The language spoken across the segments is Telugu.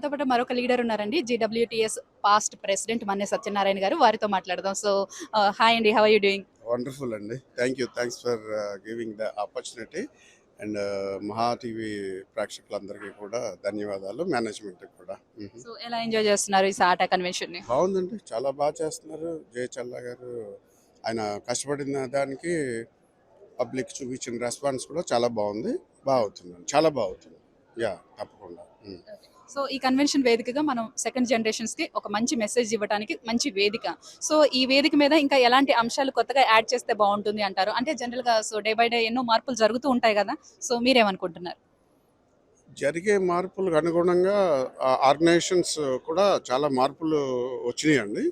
నాతో పాటు మరొక లీడర్ ఉన్నారండి. GWTS past president Manne Satyanarayana garu. వారితో మాట్లాడదాం. సో హాయ్ అండి, how are you doing? Wonderful అండి. Thanks for giving the opportunity. And Maha TV ప్రేక్షకులందరికీ కూడా ధన్యవాదాలు, మేనేజ్మెంట్ కూడా. సో ఎలా ఎంజాయ్ చేస్తున్నారు ఈ సాటా కన్వెన్షన్ ని? బాగుందండి, చాలా బాగా చేస్తున్నారు. జయ చల్లా గారు ఆయన కష్టపడిన దానికి పబ్లిక్ చూపించిన రెస్పాన్స్ కూడా చాలా బాగుంది. బాగా అవుతుందండి, చాలా బాగుంటుంది. యా, తప్పకుండా. సో ఈ కన్వెన్షన్ వేదికగా మనం సెకండ్ జనరేషన్స్ కి ఒక మంచి మెసేజ్ ఇవ్వడానికి మంచి వేదిక. సో ఈ వేదిక మీద ఇంకా ఎలాంటి అంశాలు కొత్తగా యాడ్ చేస్తే బాగుంటుంది అంటారు? అంటే జనరల్ గా సో డే బై డే ఎన్నో మార్పులు జరుగుతూ ఉంటాయి కదా, సో మీరేమనుకుంటున్నారు? జరిగే మార్పులకు అనుగుణంగా ఆర్గనైజేషన్స్ కూడా చాలా మార్పులు వచ్చినాయండి.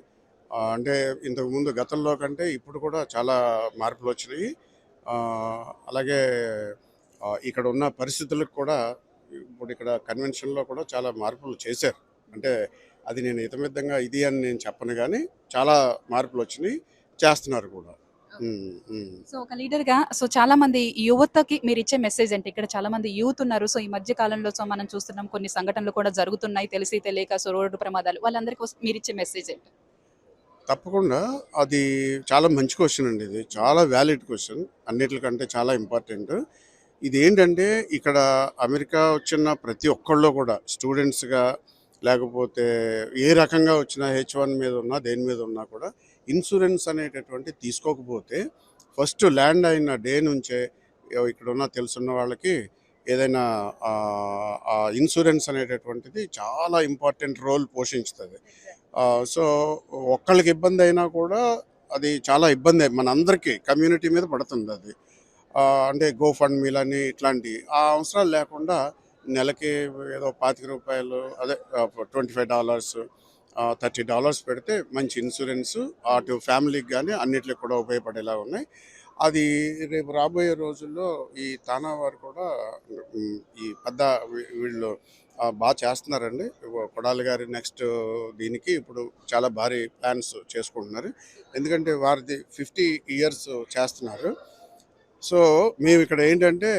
అంటే ఇంతకుముందు గతంలో కంటే ఇప్పుడు కూడా చాలా మార్పులు వచ్చినాయి. అలాగే ఇక్కడ ఉన్న పరిస్థితులకు కూడా ఇప్పుడు ఇక్కడ కన్వెన్షన్లో కూడా చాలా మార్పులు చేశారు. అంటే అది నేను ఇతమిద్దంగా ఇది అని నేను చెప్పను, కానీ చాలా మార్పులు వచ్చినాయి, చేస్తున్నారు కూడా. సో ఒక లీడర్ గా సో చాలా మంది యువతకి మీరు ఇచ్చే మెసేజ్ అంటే, ఇక్కడ చాలా మంది యూత్ ఉన్నారు. సో ఈ మధ్య కాలంలో సో మనం చూస్తున్నాం కొన్ని సంఘటనలు కూడా జరుగుతున్నాయి, తెలిసి తెలియక. సో రోడ్డు ప్రమాదాలు, వాళ్ళందరికీ మీరు ఇచ్చే మెసేజ్ ఏంటి? తప్పకుండా అది చాలా మంచి క్వశ్చన్ అండి. ఇది చాలా వ్యాలిడ్ క్వశ్చన్, అన్నిటికంటే చాలా ఇంపార్టెంట్. ఇది ఏంటంటే ఇక్కడ అమెరికా వచ్చిన ప్రతి ఒక్కళ్ళు కూడా స్టూడెంట్స్గా లేకపోతే ఏ రకంగా వచ్చినా H1 మీద ఉన్నా దేని మీద ఉన్నా కూడా ఇన్సూరెన్స్ అనేటటువంటి తీసుకోకపోతే ఫస్ట్ ల్యాండ్ అయిన డే నుంచే ఇక్కడ ఉన్న తెలుసున్న వాళ్ళకి ఏదైనా ఇన్సూరెన్స్ అనేటటువంటిది చాలా ఇంపార్టెంట్ రోల్ పోషించుతుంది. సో ఒక్కళ్ళకి ఇబ్బంది అయినా కూడా అది చాలా ఇబ్బంది మనందరికీ కమ్యూనిటీ మీద పడుతుంది అది. అంటే గో ఫండ్ మీలని ఇట్లాంటి ఆ అవసరాలు లేకుండా నెలకి ఏదో ₹25 అదే $25 $30 పెడితే మంచి ఇన్సూరెన్స్ అటు ఫ్యామిలీకి కానీ అన్నిటికి కూడా ఉపయోగపడేలా ఉన్నాయి. అది రేపు రాబోయే రోజుల్లో ఈ తానా వారు కూడా ఈ పెద్ద వీళ్ళు బాగా చేస్తున్నారండి. కొడాలి గారి నెక్స్ట్ దీనికి ఇప్పుడు చాలా భారీ ప్లాన్స్ చేసుకుంటున్నారు, ఎందుకంటే వారిది 50 years చేస్తున్నారు. సో మేము ఇక్కడ ఏంటంటే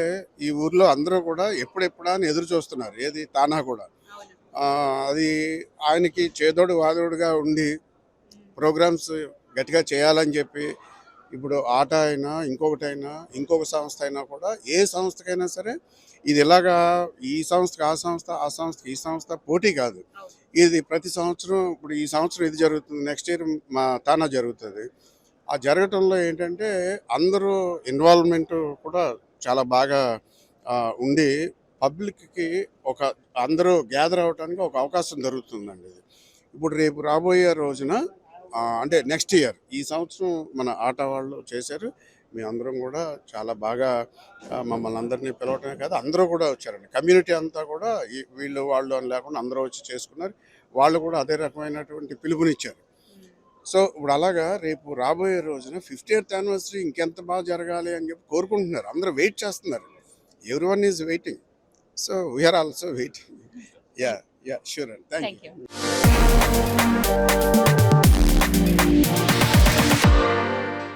ఈ ఊర్లో అందరూ కూడా ఎప్పుడెప్పుడా అని ఎదురు చూస్తున్నారు, ఏది తానా కూడా. అది ఆయనకి చేదోడు వాదోడుగా ఉండి ప్రోగ్రామ్స్ గట్టిగా చేయాలని చెప్పి ఇప్పుడు ఆట అయినా ఇంకొకటైనా ఇంకొక సంస్థ అయినా కూడా ఏ సంస్థకైనా సరే ఇది ఇలాగా ఈ సంస్థకి ఆ సంస్థ, ఆ సంస్థకి ఈ సంస్థ పోటీ కాదు. ఇది ప్రతి సంవత్సరం, ఇప్పుడు ఈ సంవత్సరం ఇది జరుగుతుంది, నెక్స్ట్ ఇయర్ మా తానా జరుగుతుంది. ఆ జరగటంలో ఏంటంటే అందరూ ఇన్వాల్వ్మెంట్ కూడా చాలా బాగా ఉండి పబ్లిక్కి ఒక అందరూ గ్యాదర్ అవడానికి ఒక అవకాశం దొరుకుతుందండి ఇది. ఇప్పుడు రేపు రాబోయే రోజున అంటే నెక్స్ట్ ఇయర్, ఈ సంవత్సరం మన ఆట వాళ్ళు చేశారు. మేమందరం కూడా చాలా బాగా మమ్మల్ని అందరినీ పిలవటమే కాదు, అందరూ కూడా వచ్చారండి. కమ్యూనిటీ అంతా కూడా వీళ్ళు వాళ్ళు అని లేకుండా అందరూ వచ్చి చేసుకున్నారు. వాళ్ళు కూడా అదే రకమైనటువంటి పిలుపునిచ్చారు. సో ఇప్పుడు అలాగా రేపు రాబోయే రోజున 50th anniversary ఇంకెంత బాగా జరగాలి అని చెప్పి కోరుకుంటున్నారు. అందరూ వెయిట్ చేస్తున్నారు. Everyone is waiting. So we are also waiting. Yeah, sure అండి. Thank you.